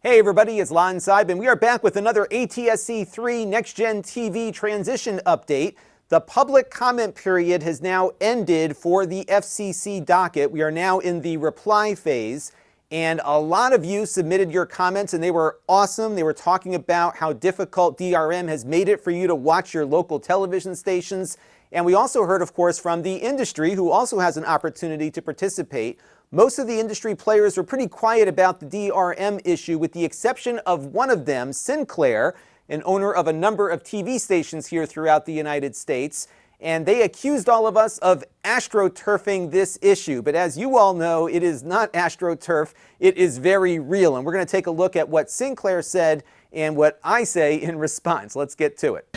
Hey everybody, it's Lon.TV, and we are back with another ATSC 3 Nextgen TV transition update. The public comment period has now ended for the FCC docket. We are now in the reply phase, and a lot of you submitted your comments, and they were awesome. They were talking about how difficult DRM has made it for you to watch your local television stations. And we also heard, of course, from the industry, who also has an opportunity to participate. Most of the industry players were pretty quiet about the DRM issue, with the exception of one of them, Sinclair, an owner of a number of TV stations here throughout the United States. And they accused all of us of astroturfing this issue. But as you all know, it is not astroturf. It is very real. And we're going to take a look at what Sinclair said and what I say in response. Let's get to it.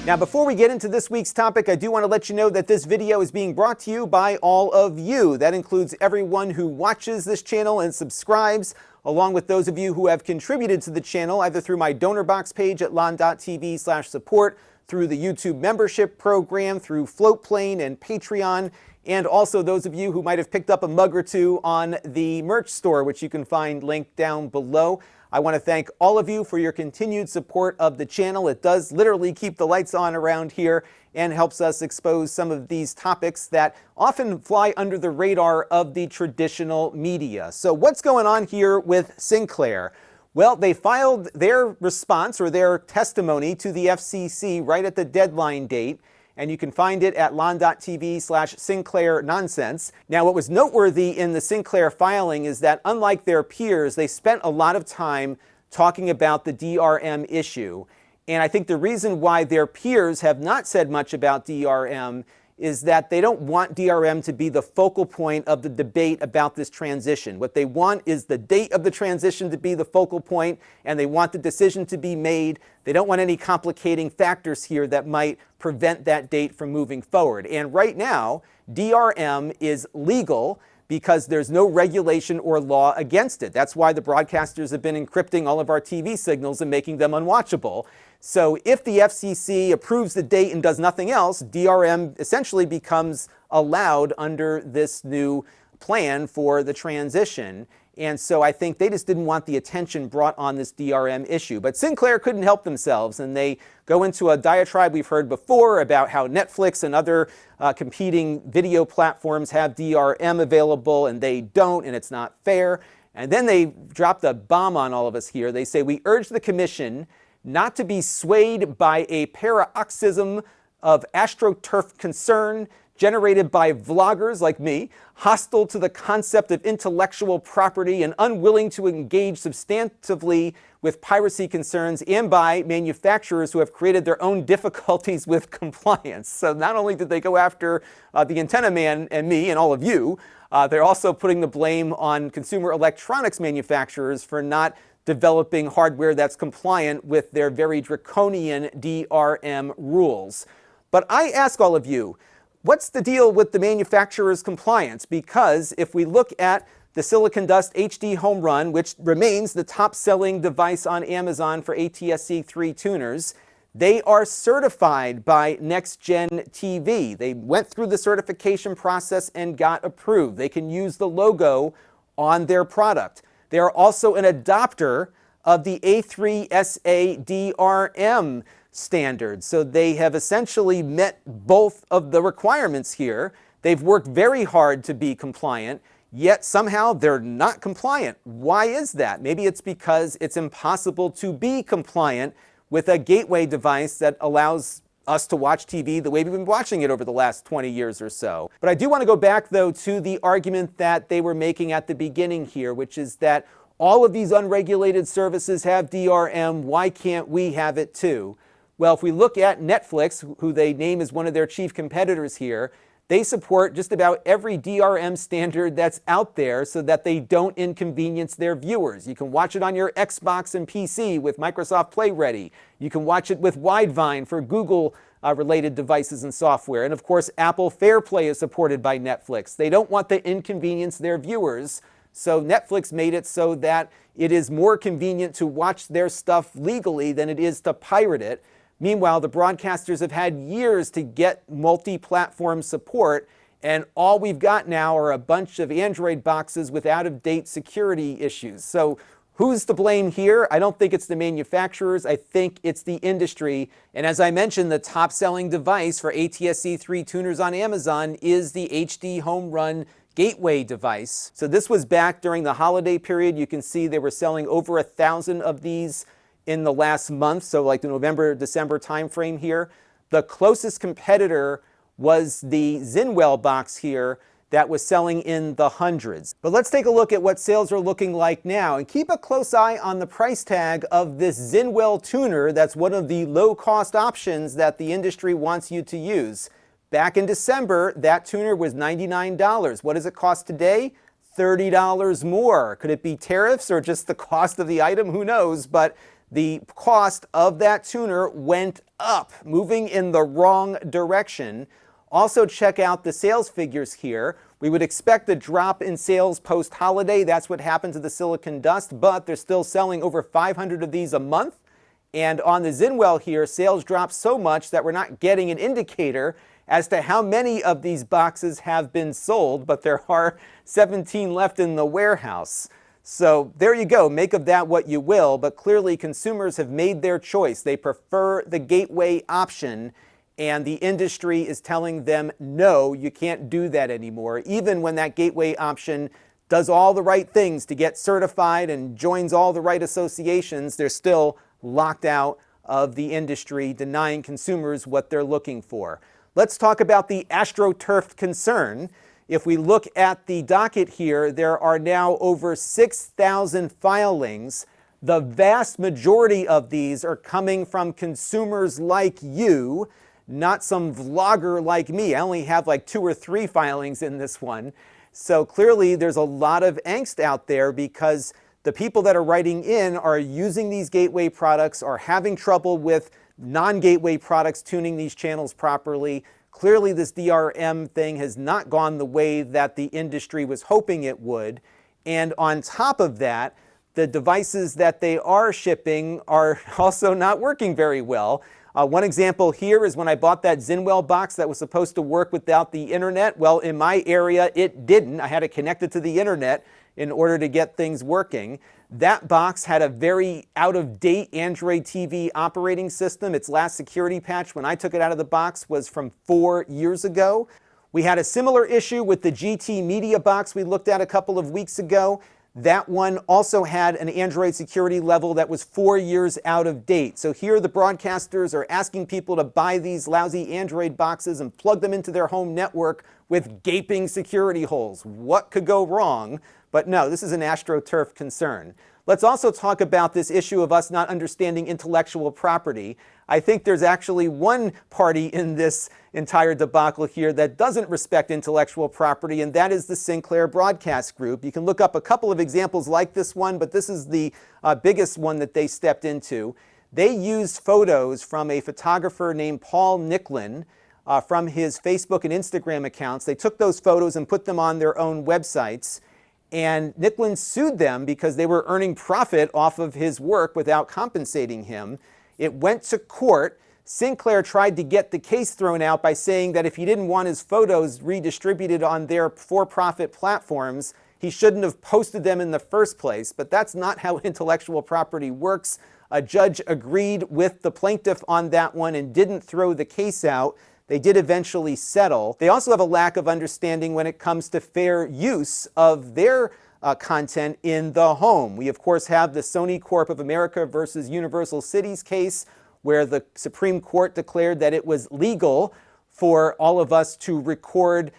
Now, before we get into this week's topic, I do want to let you know that this video is being brought to you by all of you. That includes everyone who watches this channel and subscribes, along with those of you who have contributed to the channel, either through my donor box page at Lon.TV/support, through the YouTube membership program, through Floatplane and Patreon, and also those of you who might have picked up a mug or two on the merch store, which you can find linked down below. I want to thank all of you for your continued support of the channel. It does literally keep the lights on around here and helps us expose some of these topics that often fly under the radar of the traditional media. So what's going on here with Sinclair? Well, they filed their response or their testimony to the FCC right at the deadline date, and you can find it at Lon.TV/Sinclair Nonsense. Now, what was noteworthy in the Sinclair filing is that, unlike their peers, they spent a lot of time talking about the DRM issue. And I think the reason why their peers have not said much about DRM is that they don't want DRM to be the focal point of the debate about this transition. What they want is the date of the transition to be the focal point, and they want the decision to be made. They don't want any complicating factors here that might prevent that date from moving forward. And right now, DRM is legal because there's no regulation or law against it. That's why the broadcasters have been encrypting all of our TV signals and making them unwatchable. So if the FCC approves the date and does nothing else, DRM essentially becomes allowed under this new plan for the transition. And so I think they just didn't want the attention brought on this DRM issue. But Sinclair couldn't help themselves, and they go into a diatribe we've heard before about how Netflix and other competing video platforms have DRM available and they don't, and it's not fair. And then they drop the bomb on all of us here. They say, "We urge the Commission not to be swayed by a paroxysm of astroturfed concern generated by vloggers like me, hostile to the concept of intellectual property and unwilling to engage substantively with piracy concerns, and by manufacturers who have created their own difficulties with compliance." So not only did they go after the antenna man and me and all of you, they're also putting the blame on consumer electronics manufacturers for not developing hardware that's compliant with their very draconian DRM rules. But I ask all of you, what's the deal with the manufacturer's compliance? Because if we look at the Silicon Dust HD Home Run, which remains the top-selling device on Amazon for ATSC 3 tuners, they are certified by Nextgen TV. They went through the certification process and got approved. They can use the logo on their product. They are also an adopter of the A3SA DRM standard. So they have essentially met both of the requirements here. They've worked very hard to be compliant, yet somehow they're not compliant. Why is that? Maybe it's because it's impossible to be compliant with a gateway device that allows us to watch TV the way we've been watching it over the last 20 years or so. But I do want to go back, though, to the argument that they were making at the beginning here, which is that all of these unregulated services have DRM. Why can't we have it too? Well, if we look at Netflix, who they name as one of their chief competitors here, they support just about every DRM standard that's out there so that they don't inconvenience their viewers. You can watch it on your Xbox and PC with Microsoft Play Ready. You can watch it with Widevine for Google-related devices and software. And of course, Apple FairPlay is supported by Netflix. They don't want to inconvenience their viewers, so Netflix made it so that it is more convenient to watch their stuff legally than it is to pirate it. Meanwhile, the broadcasters have had years to get multi-platform support, and all we've got now are a bunch of Android boxes with out-of-date security issues. So who's to blame here? I don't think it's the manufacturers. I think it's the industry. And as I mentioned, the top-selling device for ATSC 3 tuners on Amazon is the HD Home Run Gateway device. So this was back during the holiday period. You can see they were selling over 1,000 of these in the last month, so like the November, December timeframe here. The closest competitor was the Zinwell box here that was selling in the hundreds. But let's take a look at what sales are looking like now, and keep a close eye on the price tag of this Zinwell tuner. That's one of the low-cost options that the industry wants you to use. Back in December, that tuner was $99. What does it cost today? $30 more. Could it be tariffs or just the cost of the item? Who knows? But the cost of that tuner went up, moving in the wrong direction. Also, check out the sales figures here. We would expect a drop in sales post-holiday. That's what happened to the silicon dust, but they're still selling over 500 of these a month. And on the Zinwell here, sales dropped so much that we're not getting an indicator as to how many of these boxes have been sold, but there are 17 left in the warehouse. So there you go, make of that what you will, but clearly consumers have made their choice. They prefer the gateway option, and the industry is telling them, no, you can't do that anymore. Even when that gateway option does all the right things to get certified and joins all the right associations, they're still locked out of the industry, denying consumers what they're looking for. Let's talk about the Astroturfed concern. If we look at the docket here, there are now over 6,000 filings. The vast majority of these are coming from consumers like you, not some vlogger like me. I only have like 2 or 3 filings in this one. So clearly there's a lot of angst out there because the people that are writing in are using these gateway products, are having trouble with non-gateway products tuning these channels properly. Clearly this DRM thing has not gone the way that the industry was hoping it would. And on top of that, the devices that they are shipping are also not working very well. One example here is when I bought that Zinwell box that was supposed to work without the internet. Well, in my area, it didn't. I had to connect it to the internet in order to get things working. That box had a very out-of-date Android TV operating system. Its last security patch when I took it out of the box was from 4 years ago. We had a similar issue with the GT Media box we looked at a couple of weeks ago. That one also had an Android security level that was 4 years out of date. So here the broadcasters are asking people to buy these lousy Android boxes and plug them into their home network with gaping security holes. What could go wrong? But no, this is an Astroturf concern. Let's also talk about this issue of us not understanding intellectual property. I think there's actually one party in this entire debacle here that doesn't respect intellectual property, and that is the Sinclair Broadcast Group. You can look up a couple of examples like this one, but this is the biggest one that they stepped into. They used photos from a photographer named Paul Nicklin from his Facebook and Instagram accounts. They took those photos and put them on their own websites. And Nicklin sued them because they were earning profit off of his work without compensating him. It went to court. Sinclair tried to get the case thrown out by saying that if he didn't want his photos redistributed on their for-profit platforms, he shouldn't have posted them in the first place. But that's not how intellectual property works. A judge agreed with the plaintiff on that one and didn't throw the case out. They did eventually settle. They also have a lack of understanding when it comes to fair use of their content in the home. We, of course, have the Sony Corp of America versus Universal Cities case, where the Supreme Court declared that it was legal for all of us to record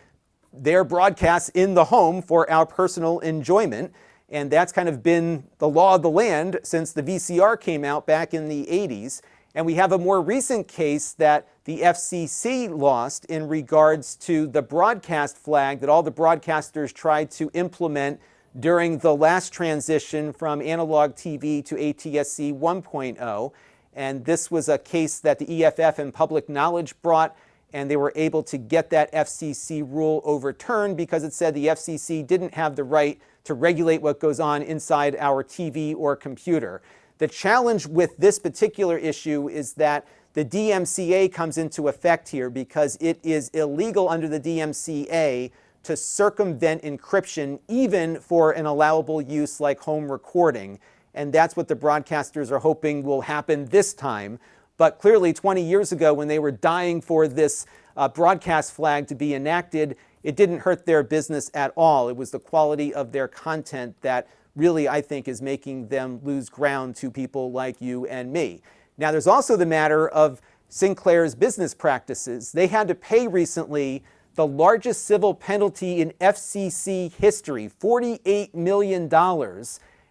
their broadcasts in the home for our personal enjoyment. And that's kind of been the law of the land since the VCR came out back in the 80s. And we have a more recent case that the FCC lost in regards to the broadcast flag that all the broadcasters tried to implement during the last transition from analog TV to ATSC 1.0. And this was a case that the EFF and Public Knowledge brought, and they were able to get that FCC rule overturned because it said the FCC didn't have the right to regulate what goes on inside our TV or computer. The challenge with this particular issue is that the DMCA comes into effect here because it is illegal under the DMCA to circumvent encryption even for an allowable use like home recording. And that's what the broadcasters are hoping will happen this time. But clearly 20 years ago, when they were dying for this broadcast flag to be enacted, it didn't hurt their business at all. It was the quality of their content that really, I think, is making them lose ground to people like you and me. Now, there's also the matter of Sinclair's business practices. They had to pay recently the largest civil penalty in FCC history, $48 million.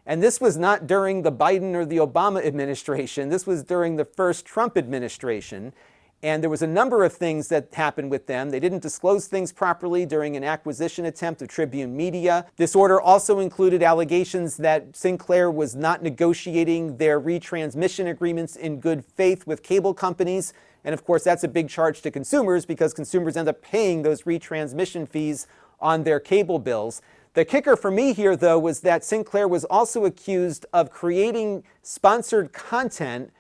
And this was not during the Biden or the Obama administration. This was during the first Trump administration. And there was a number of things that happened with them. They didn't disclose things properly during an acquisition attempt of Tribune Media. This order also included allegations that Sinclair was not negotiating their retransmission agreements in good faith with cable companies. And of course, that's a big charge to consumers because consumers end up paying those retransmission fees on their cable bills. The kicker for me here, though, was that Sinclair was also accused of creating sponsored content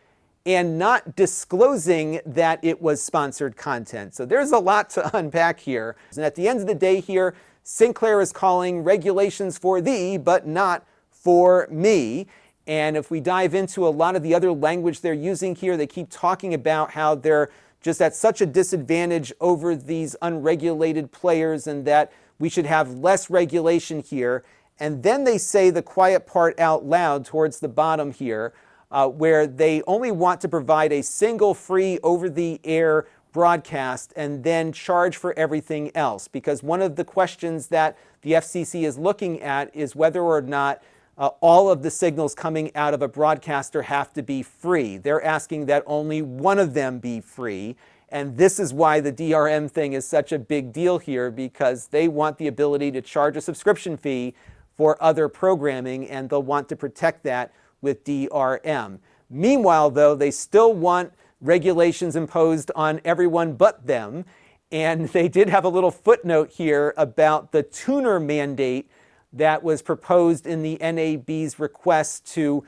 and not disclosing that it was sponsored content. So there's a lot to unpack here. And at the end of the day here, Sinclair is calling regulations for thee, but not for me. And if we dive into a lot of the other language they're using here, they keep talking about how they're just at such a disadvantage over these unregulated players and that we should have less regulation here. And then they say the quiet part out loud towards the bottom here, where they only want to provide a single free over-the-air broadcast and then charge for everything else. Because one of the questions that the FCC is looking at is whether or not all of the signals coming out of a broadcaster have to be free. They're asking that only one of them be free. And this is why the DRM thing is such a big deal here, because they want the ability to charge a subscription fee for other programming, and they'll want to protect that with DRM. Meanwhile, though, they still want regulations imposed on everyone but them. And they did have a little footnote here about the tuner mandate that was proposed in the NAB's request to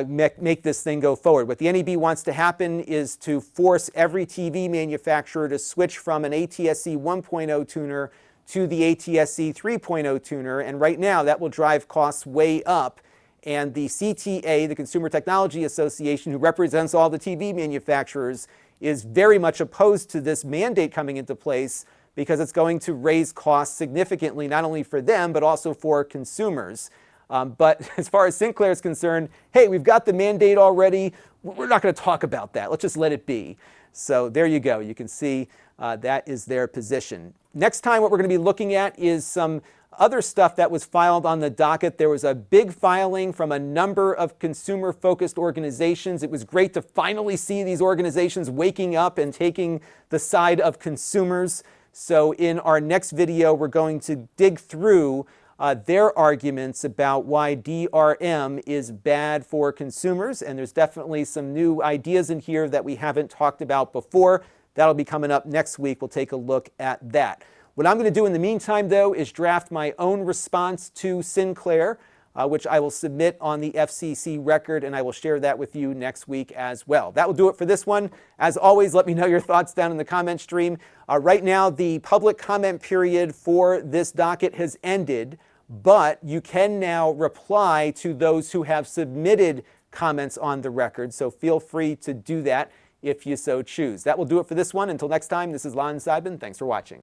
make this thing go forward. What the NAB wants to happen is to force every TV manufacturer to switch from an ATSC 1.0 tuner to the ATSC 3.0 tuner. And right now, that will drive costs way up. And the CTA, the Consumer Technology Association, who represents all the TV manufacturers, is very much opposed to this mandate coming into place because it's going to raise costs significantly, not only for them, but also for consumers. But as far as Sinclair is concerned, hey, we've got the mandate already. We're not going to talk about that. Let's just let it be. So there you go. You can see that is their position. Next time, what we're going to be looking at is some other stuff that was filed on the docket. There was a big filing from a number of consumer-focused organizations. It was great to finally see these organizations waking up and taking the side of consumers. So in our next video, we're going to dig through their arguments about why DRM is bad for consumers. And there's definitely some new ideas in here that we haven't talked about before. That'll be coming up next week. We'll take a look at that. What I'm going to do in the meantime, though, is draft my own response to Sinclair, which I will submit on the FCC record, and I will share that with you next week as well. That will do it for this one. As always, let me know your thoughts down in the comment stream. Right now, the public comment period for this docket has ended, but you can now reply to those who have submitted comments on the record, so feel free to do that if you so choose. That will do it for this one. Until next time, this is Lon.TV. Thanks for watching.